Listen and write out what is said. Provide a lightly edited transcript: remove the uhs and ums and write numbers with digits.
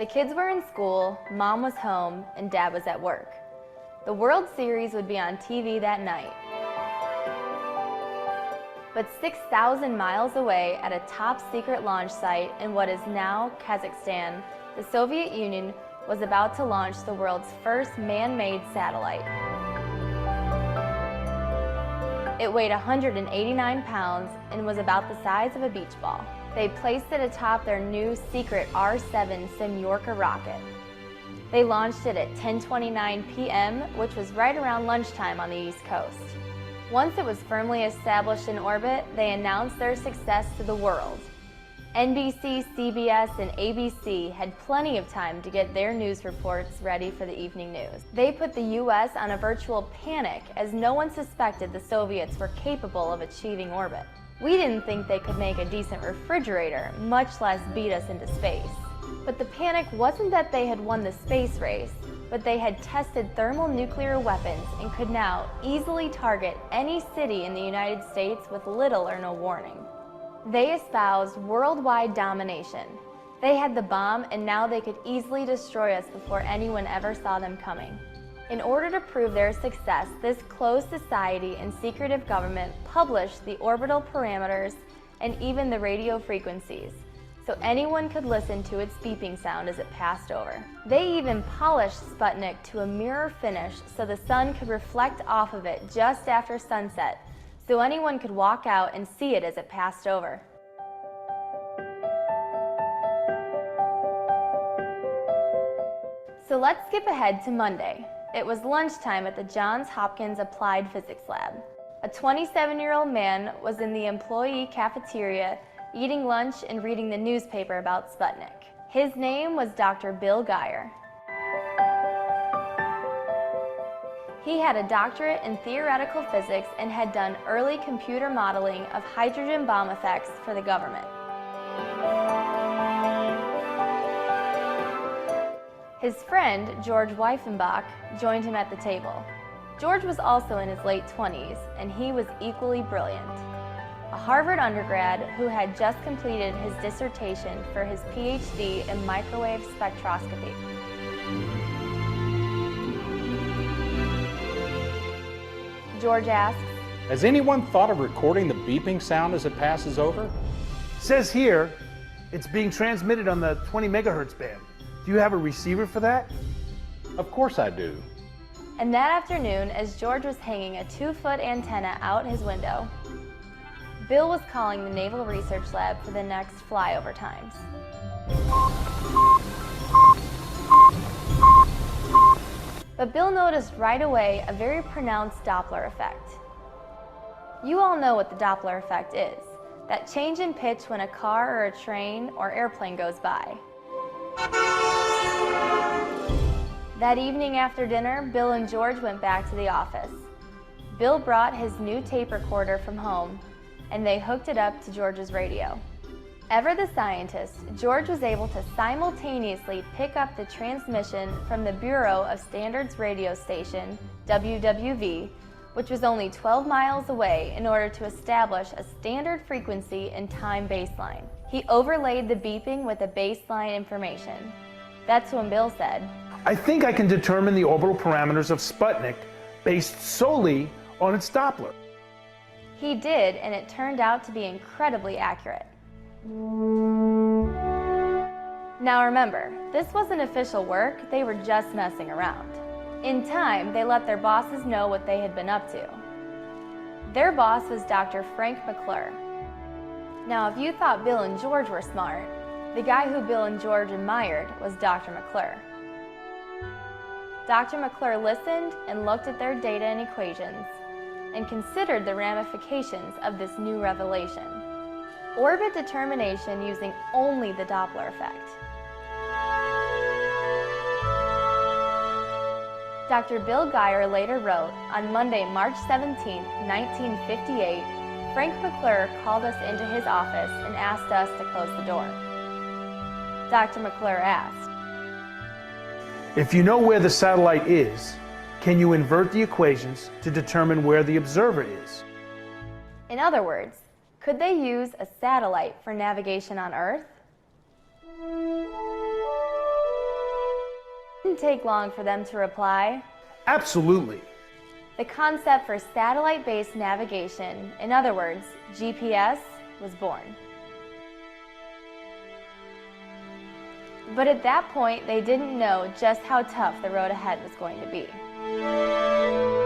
The kids were in school, Mom was home, and Dad was at work. The World Series would be on TV that night. But 6,000 miles away at a top-secret launch site in what is now Kazakhstan, the Soviet Union was about to launch the world's first man-made satellite. It weighed 189 pounds and was about the size of a beach ball. They placed it atop their new secret R-7 Semyorka rocket. They launched it at 10:29 p.m., which was right around lunchtime on the East Coast. Once it was firmly established in orbit, they announced their success to the world. NBC, CBS, and ABC had plenty of time to get their news reports ready for the evening news. They put the U.S. on a virtual panic as no one suspected the Soviets were capable of achieving orbit. We didn't think they could make a decent refrigerator, much less beat us into space. But the panic wasn't that they had won the space race, but they had tested thermonuclear weapons and could now easily target any city in the United States with little or no warning. They espoused worldwide domination. They had the bomb, and now they could easily destroy us before anyone ever saw them coming. In order to prove their success, this closed society and secretive government published the orbital parameters and even the radio frequencies, so anyone could listen to its beeping sound as it passed over. They even polished Sputnik to a mirror finish so the sun could reflect off of it just after sunset, so anyone could walk out and see it as it passed over. So let's skip ahead to Monday. It was lunchtime at the Johns Hopkins Applied Physics Lab. A 27-year-old man was in the employee cafeteria eating lunch and reading the newspaper about Sputnik. His name was Dr. Bill Guyer. He had a doctorate in theoretical physics and had done early computer modeling of hydrogen bomb effects for the government. His friend, George Weifenbach, joined him at the table. George was also in his late 20s, and he was equally brilliant. A Harvard undergrad who had just completed his dissertation for his PhD in microwave spectroscopy. George asks, has anyone thought of recording the beeping sound as it passes over? Says here, it's being transmitted on the 20 megahertz band. Do you have a receiver for that? Of course I do. And that afternoon, as George was hanging a 2-foot antenna out his window, Bill was calling the Naval Research Lab for the next flyover times. But Bill noticed right away a very pronounced Doppler effect. You all know what the Doppler effect is, that change in pitch when a car or a train or airplane goes by. That evening after dinner, Bill and George went back to the office. Bill brought his new tape recorder from home, and they hooked it up to George's radio. Ever the scientist, George was able to simultaneously pick up the transmission from the Bureau of Standards radio station, WWV, which was only 12 miles away, in order to establish a standard frequency and time baseline. He overlaid the beeping with the baseline information. That's when Bill said, I think I can determine the orbital parameters of Sputnik based solely on its Doppler. He did, and it turned out to be incredibly accurate. Now remember, this wasn't official work, they were just messing around. In time, they let their bosses know what they had been up to. Their boss was Dr. Frank McClure. Now, if you thought Bill and George were smart, the guy who Bill and George admired was Dr. McClure. Dr. McClure listened and looked at their data and equations and considered the ramifications of this new revelation. Orbit determination using only the Doppler effect. Dr. Bill Guyer later wrote, on Monday, March 17, 1958, Frank McClure called us into his office and asked us to close the door. Dr. McClure asked, If you know where the satellite is, can you invert the equations to determine where the observer is? In other words, could they use a satellite for navigation on Earth? didn't take long for them to reply. Absolutely. The concept for satellite-based navigation, in other words, GPS, was born. But at that point, they didn't know just how tough the road ahead was going to be.